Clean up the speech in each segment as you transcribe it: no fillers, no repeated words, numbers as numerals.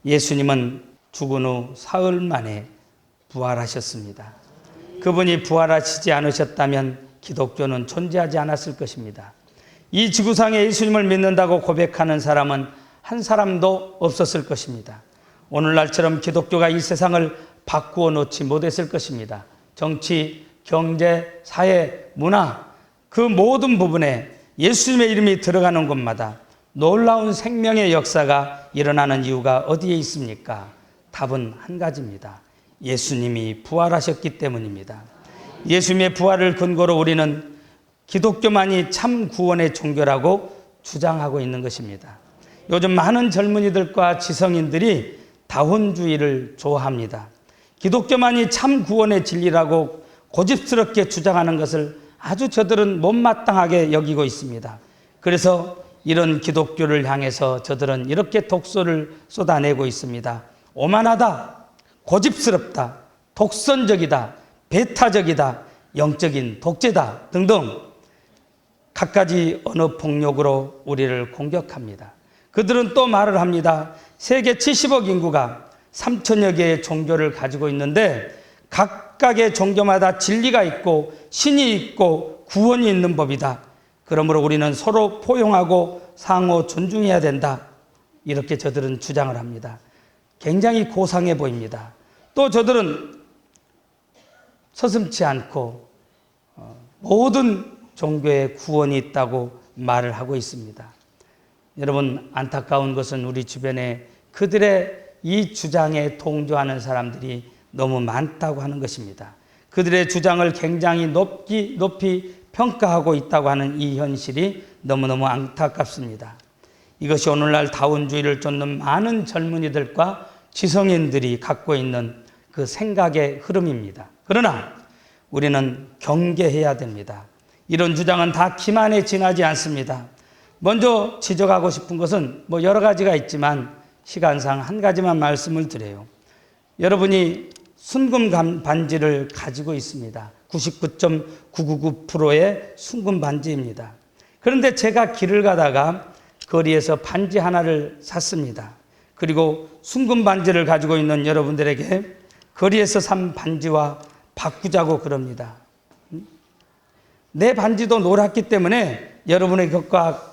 예수님은 죽은 후 사흘 만에 부활하셨습니다. 그분이 부활하시지 않으셨다면 기독교는 존재하지 않았을 것입니다. 이 지구상에 예수님을 믿는다고 고백하는 사람은 한 사람도 없었을 것입니다. 오늘날처럼 기독교가 이 세상을 바꾸어 놓지 못했을 것입니다. 정치, 경제, 사회, 문화 그 모든 부분에 예수님의 이름이 들어가는 곳마다 놀라운 생명의 역사가 일어나는 이유가 어디에 있습니까? 답은 한 가지입니다. 예수님이 부활하셨기 때문입니다. 예수님의 부활을 근거로 우리는 기독교만이 참 구원의 종교라고 주장하고 있는 것입니다. 요즘 많은 젊은이들과 지성인들이 다원주의를 좋아합니다. 기독교만이 참 구원의 진리라고 고집스럽게 주장하는 것을 아주 저들은 못마땅하게 여기고 있습니다. 그래서 이런 기독교를 향해서 저들은 이렇게 독소를 쏟아내고 있습니다. 오만하다, 고집스럽다, 독선적이다, 배타적이다, 영적인 독재다 등등 갖가지 언어 폭력으로 우리를 공격합니다. 그들은 또 말을 합니다. 세계 70억 인구가 3천여 개의 종교를 가지고 있는데 각각의 종교마다 진리가 있고 신이 있고 구원이 있는 법이다. 그러므로 우리는 서로 포용하고 상호 존중해야 된다. 이렇게 저들은 주장을 합니다. 굉장히 고상해 보입니다. 또 저들은 서슴지 않고 모든 종교에 구원이 있다고 말을 하고 있습니다. 여러분, 안타까운 것은 우리 주변에 그들의 이 주장에 동조하는 사람들이 너무 많다고 하는 것입니다. 그들의 주장을 굉장히 높이 평가하고 있다고 하는 이 현실이 너무너무 안타깝습니다. 이것이 오늘날 다원주의를 쫓는 많은 젊은이들과 지성인들이 갖고 있는 그 생각의 흐름입니다. 그러나 우리는 경계해야 됩니다. 이런 주장은 다 기만에 지나지 않습니다. 먼저 지적하고 싶은 것은 여러 가지가 있지만 시간상 한 가지만 말씀을 드려요. 여러분이 순금 반지를 가지고 있습니다. 99.999%의 순금 반지입니다. 그런데 제가 길을 가다가 거리에서 반지 하나를 샀습니다. 그리고 순금 반지를 가지고 있는 여러분들에게 거리에서 산 반지와 바꾸자고 그럽니다. 내 반지도 노랗기 때문에 여러분의 것과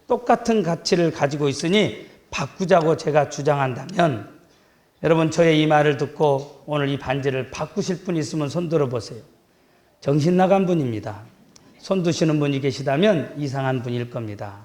똑같은 가치를 가지고 있으니 바꾸자고 제가 주장한다면 여러분, 저의 이 말을 듣고 오늘 이 반지를 바꾸실 분 있으면 손 들어보세요. 정신 나간 분입니다. 손 드시는 분이 계시다면 이상한 분일 겁니다.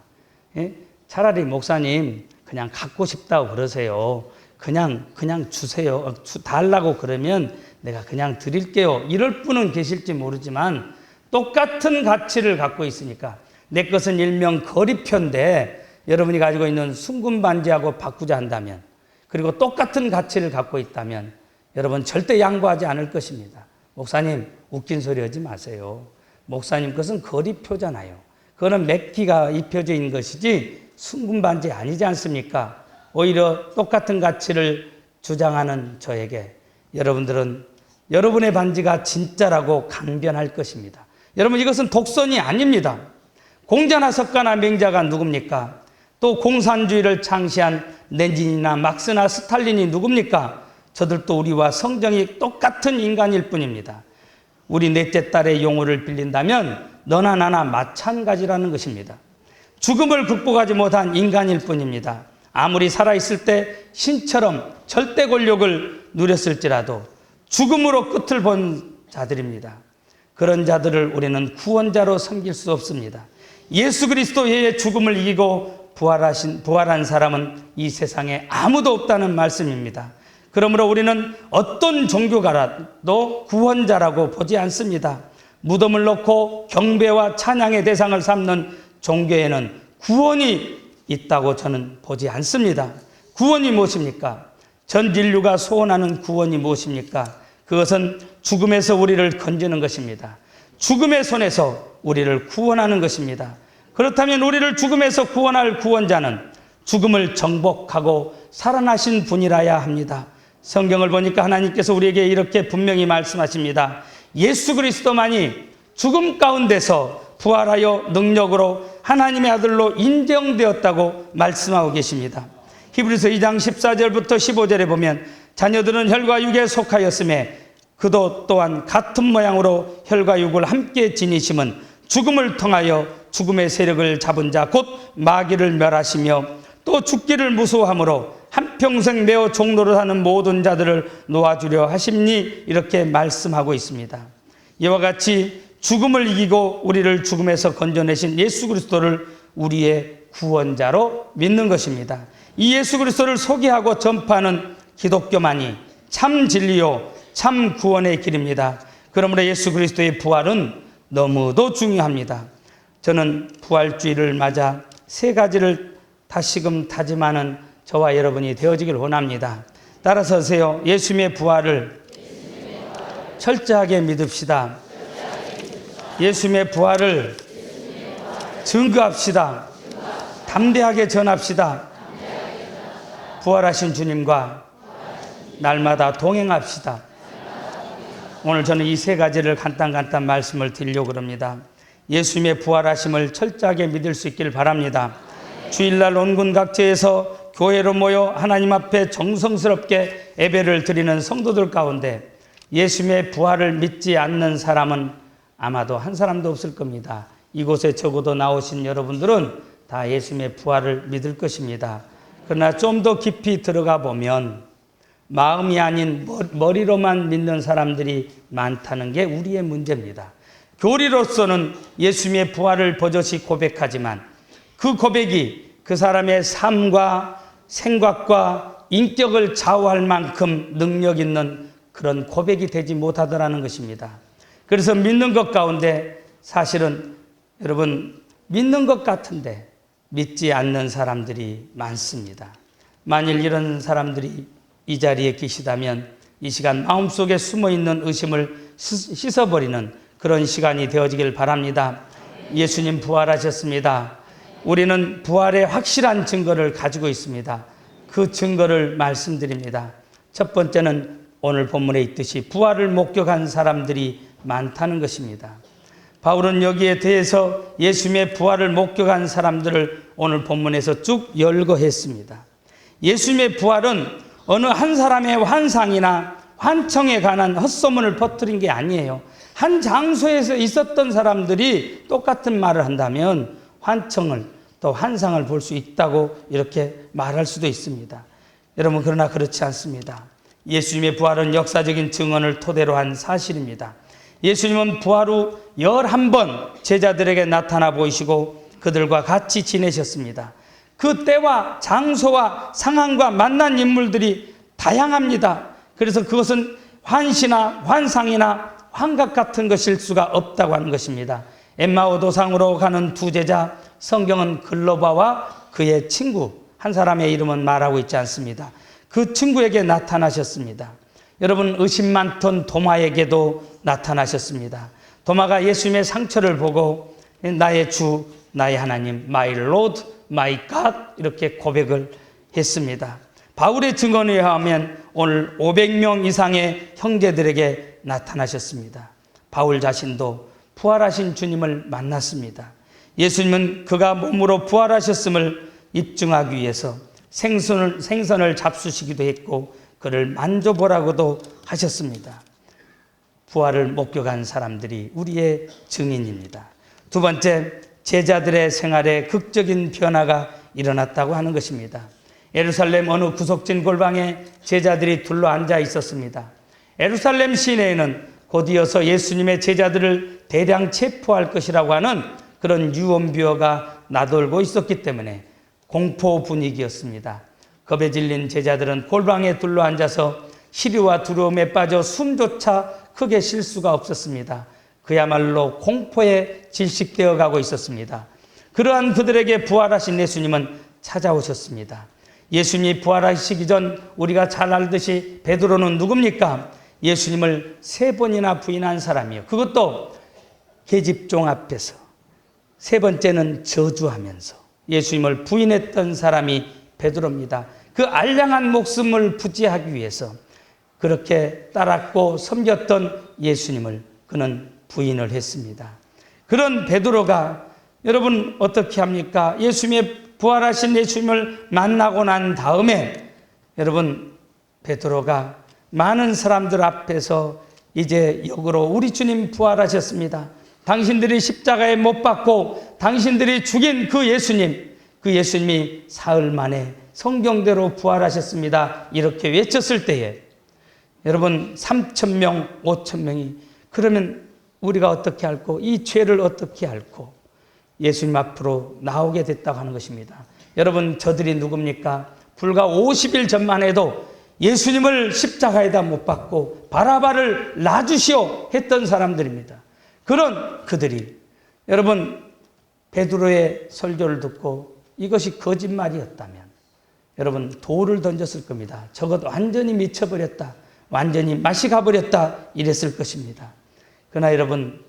예? 차라리 목사님 그냥 갖고 싶다고 그러세요. 그냥 주세요. 달라고 그러면 내가 그냥 드릴게요. 이럴 분은 계실지 모르지만 똑같은 가치를 갖고 있으니까 내 것은 일명 거리표인데 여러분이 가지고 있는 순금 반지하고 바꾸자 한다면, 그리고 똑같은 가치를 갖고 있다면 여러분 절대 양보하지 않을 것입니다. 목사님 웃긴 소리 하지 마세요. 목사님 것은 거리표잖아요. 그거는 맥기가 입혀져 있는 것이지 순금 반지 아니지 않습니까? 오히려 똑같은 가치를 주장하는 저에게 여러분들은 여러분의 반지가 진짜라고 강변할 것입니다. 여러분, 이것은 독선이 아닙니다. 공자나 석가나 맹자가 누굽니까? 또 공산주의를 창시한 레닌이나 막스나 스탈린이 누굽니까? 저들도 우리와 성정이 똑같은 인간일 뿐입니다. 우리 넷째 딸의 용어를 빌린다면 너나 나나 마찬가지라는 것입니다. 죽음을 극복하지 못한 인간일 뿐입니다. 아무리 살아있을 때 신처럼 절대 권력을 누렸을지라도 죽음으로 끝을 본 자들입니다. 그런 자들을 우리는 구원자로 섬길 수 없습니다. 예수 그리스도의 죽음을 이기고 부활한 사람은 이 세상에 아무도 없다는 말씀입니다. 그러므로 우리는 어떤 종교가라도 구원자라고 보지 않습니다. 무덤을 놓고 경배와 찬양의 대상을 삼는 종교에는 구원이 있다고 저는 보지 않습니다. 구원이 무엇입니까? 전 인류가 소원하는 구원이 무엇입니까? 그것은 죽음에서 우리를 건지는 것입니다. 죽음의 손에서 우리를 구원하는 것입니다. 그렇다면 우리를 죽음에서 구원할 구원자는 죽음을 정복하고 살아나신 분이라야 합니다. 성경을 보니까 하나님께서 우리에게 이렇게 분명히 말씀하십니다. 예수 그리스도만이 죽음 가운데서 부활하여 능력으로 하나님의 아들로 인정되었다고 말씀하고 계십니다. 히브리서 2장 14절부터 15절에 보면 자녀들은 혈과 육에 속하였음에 그도 또한 같은 모양으로 혈과 육을 함께 지니심은 죽음을 통하여 죽음의 세력을 잡은 자 곧 마귀를 멸하시며 또 죽기를 무서워함으로 한평생 매어 종노릇 하는 모든 자들을 놓아주려 하심니 이렇게 말씀하고 있습니다. 이와 같이 죽음을 이기고 우리를 죽음에서 건져내신 예수 그리스도를 우리의 구원자로 믿는 것입니다. 이 예수 그리스도를 소개하고 전파하는 기독교만이 참 진리요 참 구원의 길입니다. 그러므로 예수 그리스도의 부활은 너무도 중요합니다. 저는 부활주의를 맞아 세 가지를 다시금 다짐하는 저와 여러분이 되어지길 원합니다. 따라서 하세요. 예수님의 부활을 철저하게 믿읍시다. 예수님의 부활을 증거합시다. 담대하게 전합시다. 부활하신 주님과 날마다 동행합시다. 오늘 저는 이 세 가지를 간단 말씀을 드리려고 합니다. 예수님의 부활하심을 철저하게 믿을 수 있길 바랍니다. 주일날 온군 각지에서 교회로 모여 하나님 앞에 정성스럽게 예배를 드리는 성도들 가운데 예수님의 부활을 믿지 않는 사람은 아마도 한 사람도 없을 겁니다. 이곳에 적어도 나오신 여러분들은 다 예수님의 부활을 믿을 것입니다. 그러나 좀 더 깊이 들어가 보면 마음이 아닌 머리로만 믿는 사람들이 많다는 게 우리의 문제입니다. 교리로서는 예수님의 부활을 버젓이 고백하지만 그 고백이 그 사람의 삶과 생각과 인격을 좌우할 만큼 능력 있는 그런 고백이 되지 못하더라는 것입니다. 그래서 믿는 것 가운데 사실은 여러분 믿는 것 같은데 믿지 않는 사람들이 많습니다. 만일 이런 사람들이 이 자리에 계시다면 이 시간 마음속에 숨어있는 의심을 씻어버리는 그런 시간이 되어지길 바랍니다. 예수님 부활하셨습니다. 우리는 부활의 확실한 증거를 가지고 있습니다. 그 증거를 말씀드립니다. 첫 번째는 오늘 본문에 있듯이 부활을 목격한 사람들이 많다는 것입니다. 바울은 여기에 대해서 예수님의 부활을 목격한 사람들을 오늘 본문에서 쭉 열거했습니다. 예수님의 부활은 어느 한 사람의 환상이나 환청에 관한 헛소문을 퍼뜨린 게 아니에요. 한 장소에서 있었던 사람들이 똑같은 말을 한다면 환청을 또 환상을 볼 수 있다고 이렇게 말할 수도 있습니다. 여러분 그러나 그렇지 않습니다. 예수님의 부활은 역사적인 증언을 토대로 한 사실입니다. 예수님은 부활 후 11번 제자들에게 나타나 보이시고 그들과 같이 지내셨습니다. 그 때와 장소와 상황과 만난 인물들이 다양합니다. 그래서 그것은 환시나 환상이나 환각 같은 것일 수가 없다고 하는 것입니다. 엠마오 도상으로 가는 두 제자, 성경은 글로바와 그의 친구, 한 사람의 이름은 말하고 있지 않습니다. 그 친구에게 나타나셨습니다. 여러분 의심 많던 도마에게도 나타나셨습니다. 도마가 예수님의 상처를 보고 나의 주, 나의 하나님, my Lord, my God 이렇게 고백을 했습니다. 바울의 증언에 의하면 오늘 500명 이상의 형제들에게 나타나셨습니다. 바울 자신도 부활하신 주님을 만났습니다. 예수님은 그가 몸으로 부활하셨음을 입증하기 위해서 생선을 잡수시기도 했고 그를 만져보라고도 하셨습니다. 부활을 목격한 사람들이 우리의 증인입니다. 두 번째, 제자들의 생활에 극적인 변화가 일어났다고 하는 것입니다. 예루살렘 어느 구석진 골방에 제자들이 둘러앉아 있었습니다. 예루살렘 시내에는 곧이어서 예수님의 제자들을 대량 체포할 것이라고 하는 그런 유언비어가 나돌고 있었기 때문에 공포 분위기였습니다. 겁에 질린 제자들은 골방에 둘러앉아서 시리와 두려움에 빠져 숨조차 크게 쉴 수가 없었습니다. 그야말로 공포에 질식되어 가고 있었습니다. 그러한 그들에게 부활하신 예수님은 찾아오셨습니다. 예수님이 부활하시기 전 우리가 잘 알듯이 베드로는 누굽니까? 예수님을 3번이나 부인한 사람이에요. 그것도 계집종 앞에서. 세 번째는 저주하면서 예수님을 부인했던 사람이 베드로입니다. 그 알량한 목숨을 부지하기 위해서 그렇게 따랐고 섬겼던 예수님을 그는 부인을 했습니다. 그런 베드로가 여러분 어떻게 합니까? 예수님의 부활하신 예수님을 만나고 난 다음에 여러분 베드로가 많은 사람들 앞에서 이제 역으로 우리 주님 부활하셨습니다. 당신들이 십자가에 못 박고 당신들이 죽인 그 예수님이 사흘 만에 성경대로 부활하셨습니다. 이렇게 외쳤을 때에 여러분 3,000명, 5,000명이 그러면 우리가 어떻게 앓고 이 죄를 어떻게 앓고 예수님 앞으로 나오게 됐다고 하는 것입니다. 여러분 저들이 누굽니까? 불과 50일 전만 해도 예수님을 십자가에다 못 박고 바라바를 놔주시오 했던 사람들입니다. 그런 그들이 여러분 베드로의 설교를 듣고 이것이 거짓말이었다면 여러분 돌을 던졌을 겁니다. 적어도 완전히 미쳐버렸다, 완전히 맛이 가버렸다 이랬을 것입니다. 그러나 여러분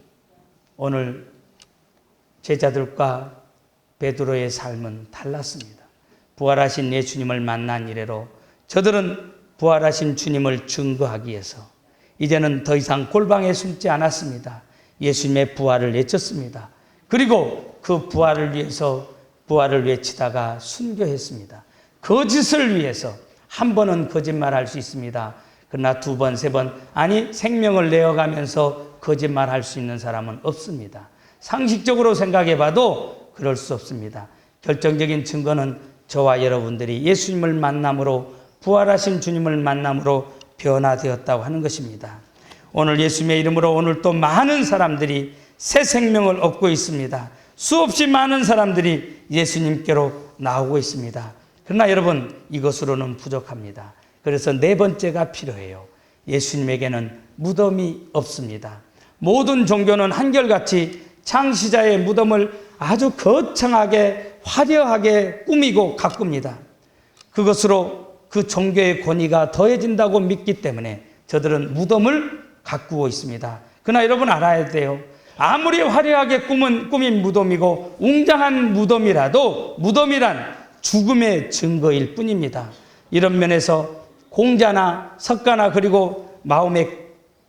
오늘 제자들과 베드로의 삶은 달랐습니다. 부활하신 예수님을 만난 이래로 저들은 부활하신 주님을 증거하기 위해서 이제는 더 이상 골방에 숨지 않았습니다. 예수님의 부활을 외쳤습니다. 그리고 그 부활을 위해서 부활을 외치다가 순교했습니다. 거짓을 위해서 한 번은 거짓말할 수 있습니다. 그러나 두 번, 세 번, 아니 생명을 내어가면서 거짓말할 수 있는 사람은 없습니다. 상식적으로 생각해 봐도 그럴 수 없습니다. 결정적인 증거는 저와 여러분들이 예수님을 만남으로 부활하신 주님을 만남으로 변화되었다고 하는 것입니다. 오늘 예수님의 이름으로 오늘 또 많은 사람들이 새 생명을 얻고 있습니다. 수없이 많은 사람들이 예수님께로 나오고 있습니다. 그러나 여러분 이것으로는 부족합니다. 그래서 네 번째가 필요해요. 예수님에게는 무덤이 없습니다. 모든 종교는 한결같이 창시자의 무덤을 아주 거창하게 화려하게 꾸미고 가꿉니다. 그것으로 그 종교의 권위가 더해진다고 믿기 때문에 저들은 무덤을 가꾸고 있습니다. 그러나 여러분 알아야 돼요. 아무리 화려하게 꾸민 무덤이고 웅장한 무덤이라도 무덤이란 죽음의 증거일 뿐입니다. 이런 면에서 공자나 석가나 그리고 마호메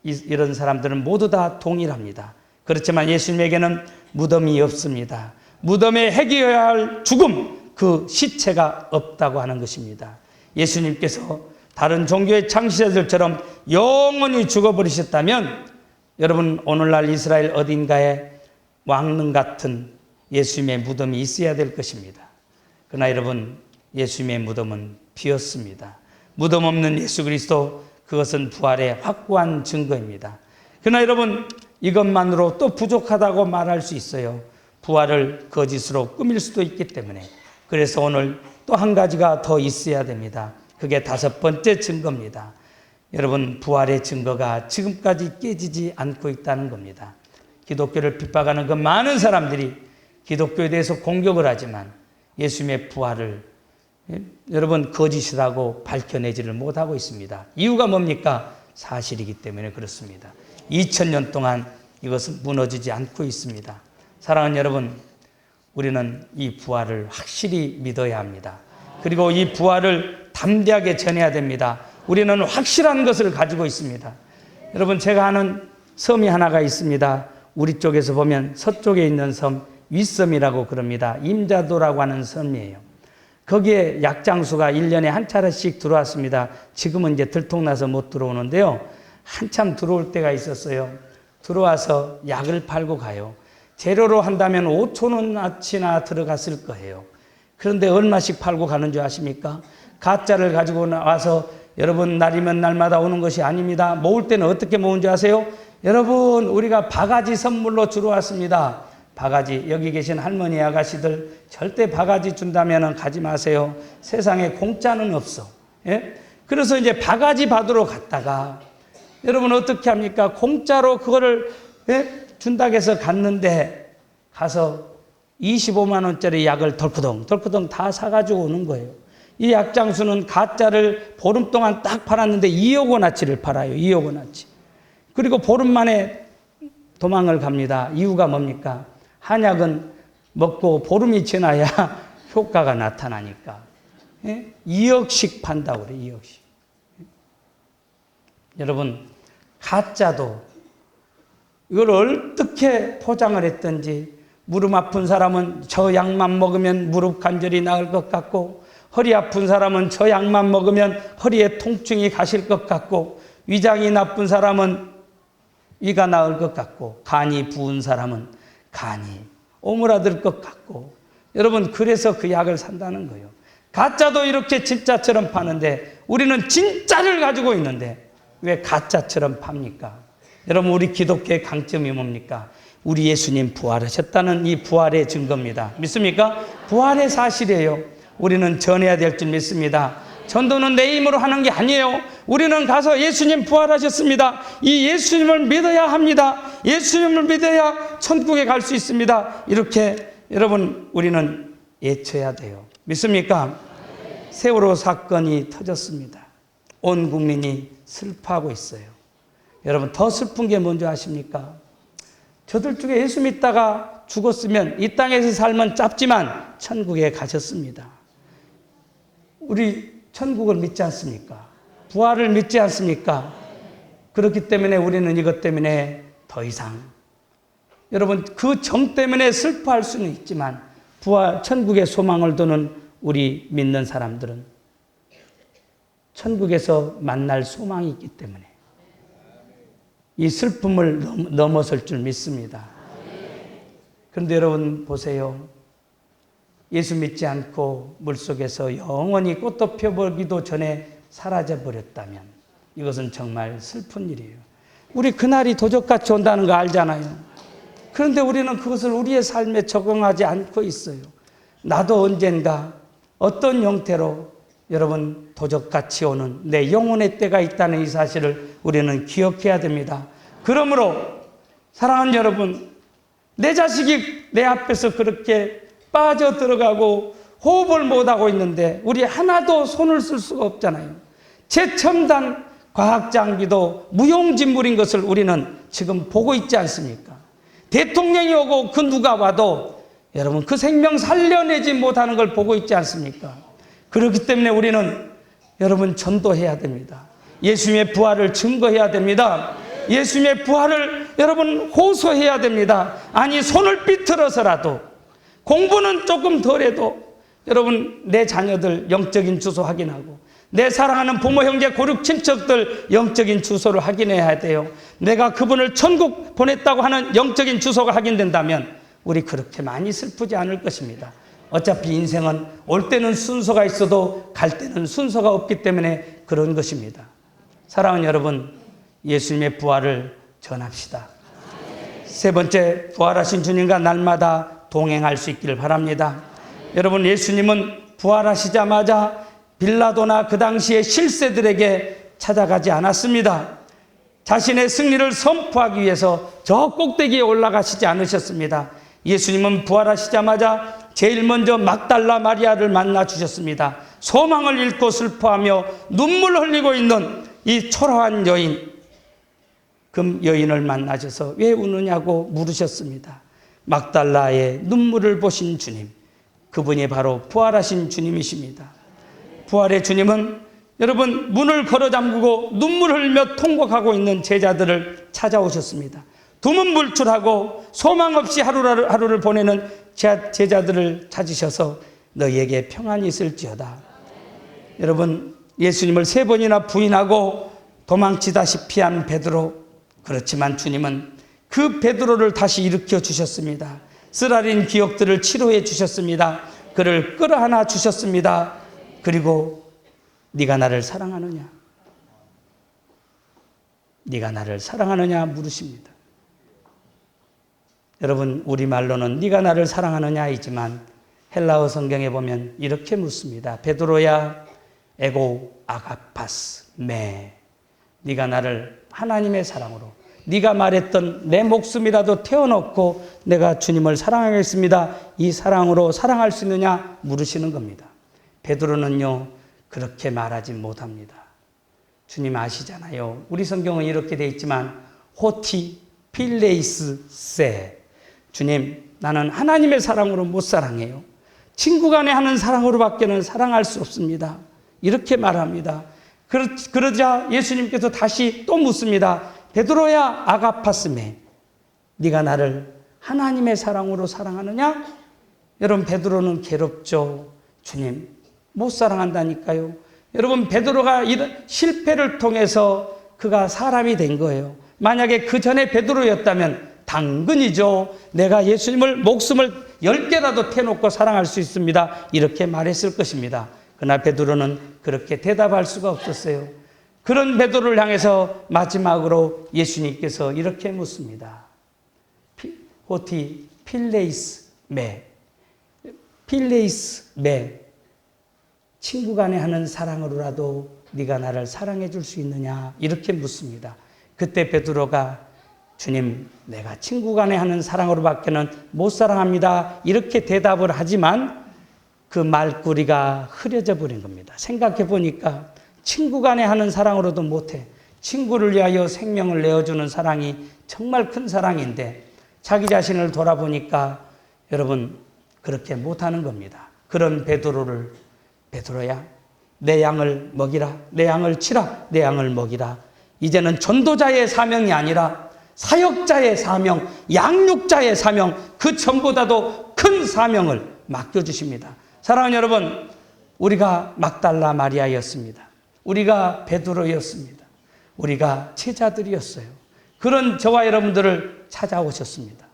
이런 사람들은 모두 다 동일합니다. 그렇지만 예수님에게는 무덤이 없습니다. 무덤에 해결해야 할 죽음, 그 시체가 없다고 하는 것입니다. 예수님께서 다른 종교의 창시자들처럼 영원히 죽어버리셨다면 여러분 오늘날 이스라엘 어딘가에 왕릉 같은 예수님의 무덤이 있어야 될 것입니다. 그러나 여러분 예수님의 무덤은 비었습니다. 무덤 없는 예수 그리스도, 그것은 부활의 확고한 증거입니다. 그러나 여러분 이것만으로 또 부족하다고 말할 수 있어요. 부활을 거짓으로 꾸밀 수도 있기 때문에. 그래서 오늘 또 한 가지가 더 있어야 됩니다. 그게 다섯 번째 증거입니다. 여러분 부활의 증거가 지금까지 깨지지 않고 있다는 겁니다. 기독교를 핍박하는 그 많은 사람들이 기독교에 대해서 공격을 하지만 예수님의 부활을 여러분 거짓이라고 밝혀내지를 못하고 있습니다. 이유가 뭡니까? 사실이기 때문에 그렇습니다. 2000년 동안 이것은 무너지지 않고 있습니다. 사랑하는 여러분, 우리는 이 부활을 확실히 믿어야 합니다. 그리고 이 부활을 담대하게 전해야 됩니다. 우리는 확실한 것을 가지고 있습니다. 여러분 제가 아는 섬이 하나가 있습니다. 우리 쪽에서 보면 서쪽에 있는 섬 윗섬이라고 그럽니다. 임자도라고 하는 섬이에요. 거기에 약장수가 1년에 한 차례씩 들어왔습니다. 지금은 이제 들통나서 못 들어오는데요. 한참 들어올 때가 있었어요. 들어와서 약을 팔고 가요. 재료로 한다면 5,000원어치나 들어갔을 거예요. 그런데 얼마씩 팔고 가는 줄 아십니까? 가짜를 가지고 나와서 여러분 날이면 날마다 오는 것이 아닙니다. 모을 때는 어떻게 모은 줄 아세요? 여러분 우리가 바가지 선물로 주러 왔습니다. 바가지, 여기 계신 할머니 아가씨들 절대 바가지 준다면 가지 마세요. 세상에 공짜는 없어. 예? 그래서 이제 바가지 받으러 갔다가 여러분 어떻게 합니까? 공짜로 그거를 준다고 해서 갔는데 가서 25만 원짜리 약을 덜커덩 다 사가지고 오는 거예요. 이 약장수는 가짜를 보름 동안 딱 팔았는데 2억 원어치를 팔아요. 2억 원어치. 그리고 보름 만에 도망을 갑니다. 이유가 뭡니까? 한약은 먹고 보름이 지나야 효과가 나타나니까. 2억씩 판다고 그래, 2억씩. 여러분, 가짜도 이걸 어떻게 포장을 했든지 무릎 아픈 사람은 저 약만 먹으면 무릎 관절이 나을 것 같고, 허리 아픈 사람은 저 약만 먹으면 허리에 통증이 가실 것 같고, 위장이 나쁜 사람은 위가 나을 것 같고, 간이 부은 사람은 간이 오므라들 것 같고, 여러분, 그래서 그 약을 산다는 거예요. 가짜도 이렇게 진짜처럼 파는데 우리는 진짜를 가지고 있는데 왜 가짜처럼 팝니까? 여러분, 우리 기독교의 강점이 뭡니까? 우리 예수님 부활하셨다는 이 부활의 증거입니다. 믿습니까? 부활의 사실이에요. 우리는 전해야 될 줄 믿습니다. 전도는 내 힘으로 하는 게 아니에요. 우리는 가서 예수님 부활하셨습니다. 이 예수님을 믿어야 합니다. 예수님을 믿어야 천국에 갈 수 있습니다. 이렇게 여러분, 우리는 외쳐야 돼요. 믿습니까? 세월호 사건이 터졌습니다. 온 국민이 슬퍼하고 있어요. 여러분, 더 슬픈 게 뭔지 아십니까? 저들 중에 예수 믿다가 죽었으면 이 땅에서 삶은 짧지만 천국에 가셨습니다. 우리 천국을 믿지 않습니까? 부활을 믿지 않습니까? 그렇기 때문에 우리는 이것 때문에 더 이상, 여러분, 그 정 때문에 슬퍼할 수는 있지만 부활, 천국의 소망을 두는 우리 믿는 사람들은 천국에서 만날 소망이 있기 때문에 이 슬픔을 넘어설 줄 믿습니다. 그런데 여러분 보세요. 예수 믿지 않고 물속에서 영원히 꽃도 펴보기도 전에 사라져버렸다면 이것은 정말 슬픈 일이에요. 우리 그날이 도적같이 온다는 거 알잖아요. 그런데 우리는 그것을 우리의 삶에 적용하지 않고 있어요. 나도 언젠가 어떤 형태로 여러분 도적같이 오는 내 영혼의 때가 있다는 이 사실을 우리는 기억해야 됩니다. 그러므로 사랑하는 여러분, 내 자식이 내 앞에서 그렇게 빠져들어가고 호흡을 못하고 있는데 우리 하나도 손을 쓸 수가 없잖아요. 최첨단 과학장비도 무용지물인 것을 우리는 지금 보고 있지 않습니까? 대통령이 오고 그 누가 와도 여러분 그 생명 살려내지 못하는 걸 보고 있지 않습니까? 그렇기 때문에 우리는 여러분 전도해야 됩니다. 예수님의 부활을 증거해야 됩니다. 예수님의 부활을 여러분 호소해야 됩니다. 아니, 손을 삐틀어서라도 공부는 조금 덜해도 여러분 내 자녀들 영적인 주소 확인하고 내 사랑하는 부모, 형제, 고륙, 친척들 영적인 주소를 확인해야 돼요. 내가 그분을 천국 보냈다고 하는 영적인 주소가 확인된다면 우리 그렇게 많이 슬프지 않을 것입니다. 어차피 인생은 올 때는 순서가 있어도 갈 때는 순서가 없기 때문에 그런 것입니다. 사랑하는 여러분, 예수님의 부활을 전합시다. 세 번째, 부활하신 주님과 날마다 동행할 수 있기를 바랍니다. 여러분, 예수님은 부활하시자마자 빌라도나 그 당시의 실세들에게 찾아가지 않았습니다. 자신의 승리를 선포하기 위해서 저 꼭대기에 올라가시지 않으셨습니다. 예수님은 부활하시자마자 제일 먼저 막달라 마리아를 만나 주셨습니다. 소망을 잃고 슬퍼하며 눈물 흘리고 있는 이 초라한 여인, 그 여인을 만나셔서 왜 우느냐고 물으셨습니다. 막달라의 눈물을 보신 주님, 그분이 바로 부활하신 주님이십니다. 부활의 주님은 여러분 문을 걸어 잠그고 눈물 흘며 통곡하고 있는 제자들을 찾아오셨습니다. 두문불출하고 소망 없이 하루를 보내는 제자들을 찾으셔서 너희에게 평안이 있을지어다. 여러분, 예수님을 3번이나 부인하고 도망치다시피 한 베드로, 그렇지만 주님은 그 베드로를 다시 일으켜 주셨습니다. 쓰라린 기억들을 치료해 주셨습니다. 그를 끌어안아 주셨습니다. 그리고 네가 나를 사랑하느냐? 네가 나를 사랑하느냐 물으십니다. 여러분, 우리말로는 네가 나를 사랑하느냐이지만 헬라어 성경에 보면 이렇게 묻습니다. 베드로야, 에고 아가파스 메. 네가 나를 하나님의 사랑으로, 네가 말했던 내 목숨이라도 태워놓고 내가 주님을 사랑하겠습니다, 이 사랑으로 사랑할 수 있느냐 물으시는 겁니다. 베드로는요 그렇게 말하지 못합니다. 주님 아시잖아요. 우리 성경은 이렇게 되어 있지만 호티 필레이스 세, 주님 나는 하나님의 사랑으로 못 사랑해요. 친구 간에 하는 사랑으로밖에는 사랑할 수 없습니다. 이렇게 말합니다. 그러자 예수님께서 다시 또 묻습니다. 베드로야 아가파스메, 네가 나를 하나님의 사랑으로 사랑하느냐? 여러분, 베드로는 괴롭죠. 주님, 못 사랑한다니까요. 여러분, 베드로가 이런 실패를 통해서 그가 사람이 된 거예요. 만약에 그 전에 베드로였다면 당근이죠. 내가 예수님을 목숨을 10개라도 태놓고 사랑할 수 있습니다. 이렇게 말했을 것입니다. 그러나 베드로는 그렇게 대답할 수가 없었어요. 그런 베드로를 향해서 마지막으로 예수님께서 이렇게 묻습니다. 호티 필레이스 메 친구 간에 하는 사랑으로라도 네가 나를 사랑해 줄 수 있느냐? 이렇게 묻습니다. 그때 베드로가 주님, 내가 친구 간에 하는 사랑으로밖에는 못 사랑합니다. 이렇게 대답을 하지만 그 말꼬리가 흐려져 버린 겁니다. 생각해 보니까 친구 간에 하는 사랑으로도 못해. 친구를 위하여 생명을 내어주는 사랑이 정말 큰 사랑인데 자기 자신을 돌아보니까 여러분 그렇게 못하는 겁니다. 그런 베드로를 베드로야, 내 양을 먹이라, 내 양을 치라, 내 양을 먹이라. 이제는 전도자의 사명이 아니라 사역자의 사명, 양육자의 사명, 그 전보다도 큰 사명을 맡겨주십니다. 사랑하는 여러분, 우리가 막달라 마리아였습니다. 우리가 베드로였습니다. 우리가 제자들이었어요. 그런 저와 여러분들을 찾아오셨습니다.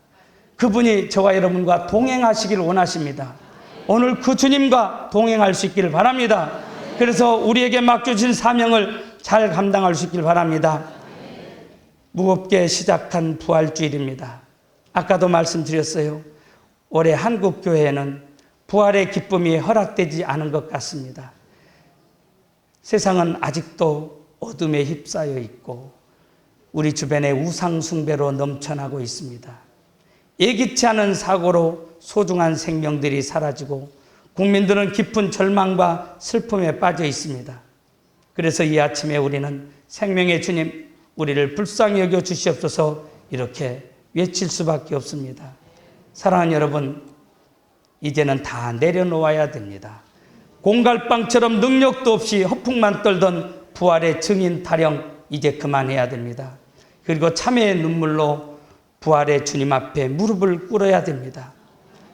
그분이 저와 여러분과 동행하시길 원하십니다. 오늘 그 주님과 동행할 수 있기를 바랍니다. 그래서 우리에게 맡겨주신 사명을 잘 감당할 수 있길 바랍니다. 무겁게 시작한 부활주일입니다. 아까도 말씀드렸어요. 올해 한국교회에는 부활의 기쁨이 허락되지 않은 것 같습니다. 세상은 아직도 어둠에 휩싸여 있고 우리 주변에 우상 숭배로 넘쳐나고 있습니다. 예기치 않은 사고로 소중한 생명들이 사라지고 국민들은 깊은 절망과 슬픔에 빠져 있습니다. 그래서 이 아침에 우리는 생명의 주님, 우리를 불쌍히 여겨 주시옵소서 이렇게 외칠 수밖에 없습니다. 사랑하는 여러분, 이제는 다 내려놓아야 됩니다. 공갈빵처럼 능력도 없이 허풍만 떨던 부활의 증인 타령 이제 그만해야 됩니다. 그리고 참회의 눈물로 부활의 주님 앞에 무릎을 꿇어야 됩니다.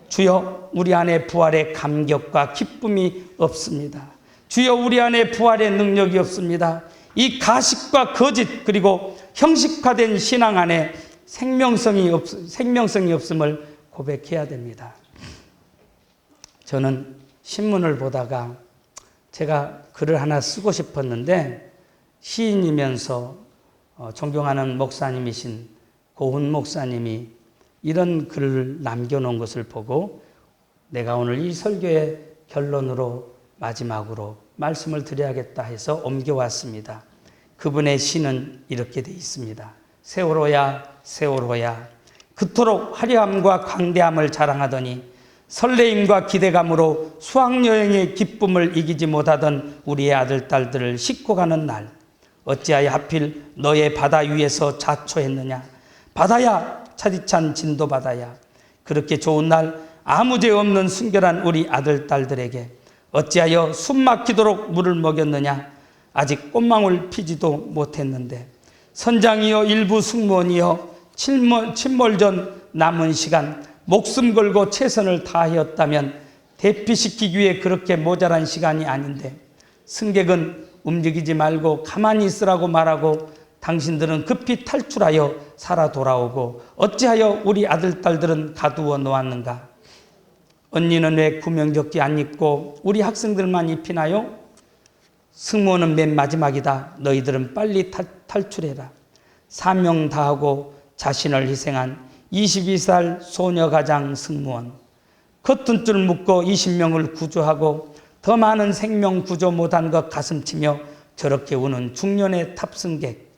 주여, 우리 안에 부활의 감격과 기쁨이 없습니다. 주여, 우리 안에 부활의 능력이 없습니다. 이 가식과 거짓 그리고 형식화된 신앙 안에 생명성이 없음을 고백해야 됩니다. 저는 신문을 보다가 제가 글을 하나 쓰고 싶었는데 시인이면서 존경하는 목사님이신 고훈 목사님이 이런 글을 남겨놓은 것을 보고 내가 오늘 이 설교의 결론으로 마지막으로 말씀을 드려야겠다 해서 옮겨왔습니다. 그분의 시는 이렇게 되어 있습니다. 세월호야 세월호야 그토록 화려함과 광대함을 자랑하더니 설레임과 기대감으로 수학여행의 기쁨을 이기지 못하던 우리의 아들, 딸들을 싣고 가는 날 어찌하여 하필 너의 바다 위에서 자초했느냐. 바다야, 차디찬 진도 바다야. 그렇게 좋은 날 아무 죄 없는 순결한 우리 아들, 딸들에게 어찌하여 숨 막히도록 물을 먹였느냐. 아직 꽃망울 피지도 못했는데 선장이여 일부 승무원이여 침몰 전 남은 시간 목숨 걸고 최선을 다하였다면 대피시키기 위해 그렇게 모자란 시간이 아닌데 승객은 움직이지 말고 가만히 있으라고 말하고 당신들은 급히 탈출하여 살아 돌아오고 어찌하여 우리 아들, 딸들은 가두어 놓았는가. 언니는 왜 구명조끼 안 입고 우리 학생들만 입히나요? 승무원은 맨 마지막이다. 너희들은 빨리 탈출해라. 사명 다하고 자신을 희생한 22살 소녀가장 승무원. 커튼 줄 묶고 20명을 구조하고 더 많은 생명 구조 못한 것 가슴치며 저렇게 우는 중년의 탑승객.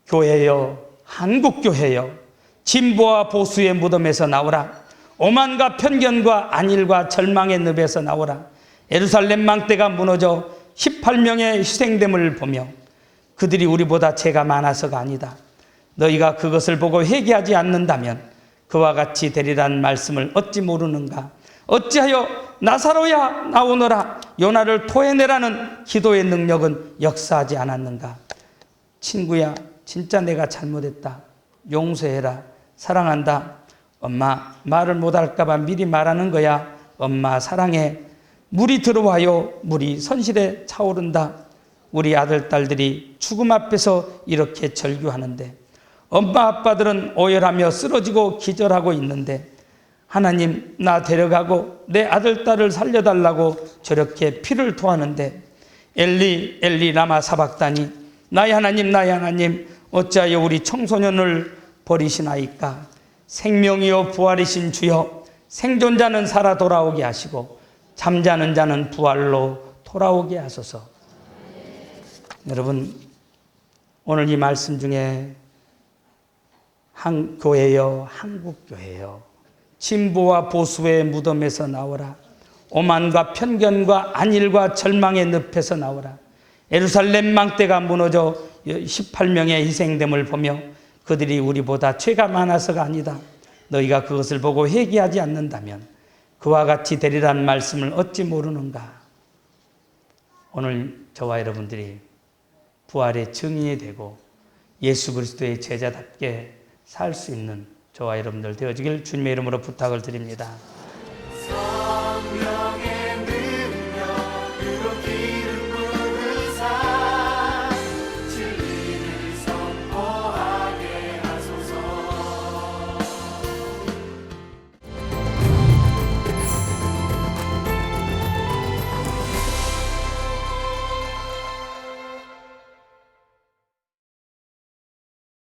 교회여, 한국교회여, 진보와 보수의 무덤에서 나오라. 오만과 편견과 안일과 절망의 늪에서 나오라. 예루살렘 망대가 무너져 18명의 희생됨을 보며 그들이 우리보다 죄가 많아서가 아니다. 너희가 그것을 보고 회개하지 않는다면 그와 같이 되리란 말씀을 어찌 모르는가. 어찌하여 나사로야 나오너라 요나를 토해내라는 기도의 능력은 역사하지 않았는가. 친구야, 진짜 내가 잘못했다. 용서해라. 사랑한다. 엄마 말을 못할까봐 미리 말하는 거야. 엄마 사랑해. 물이 들어와요. 물이 선실에 차오른다. 우리 아들 딸들이 죽음 앞에서 이렇게 절규하는데 엄마 아빠들은 오열하며 쓰러지고 기절하고 있는데 하나님 나 데려가고 내 아들 딸을 살려달라고 저렇게 피를 토하는데 엘리 엘리 라마 사박다니 나의 하나님 어찌하여 우리 청소년을 버리시나이까. 생명이요 부활이신 주여 생존자는 살아 돌아오게 하시고 잠자는 자는 부활로 돌아오게 하소서. 여러분 오늘 이 말씀 중에 한 교회여 한국 교회여 진보와 보수의 무덤에서 나오라. 오만과 편견과 안일과 절망의 늪에서 나오라. 예루살렘 망대가 무너져 18명의 희생됨을 보며 그들이 우리보다 죄가 많아서가 아니다. 너희가 그것을 보고 회개하지 않는다면 그와 같이 되리란 말씀을 어찌 모르는가. 오늘 저와 여러분들이 부활의 증인이 되고 예수 그리스도의 제자답게 살 수 있는 저와 여러분들 되어지길 주님의 이름으로 부탁을 드립니다.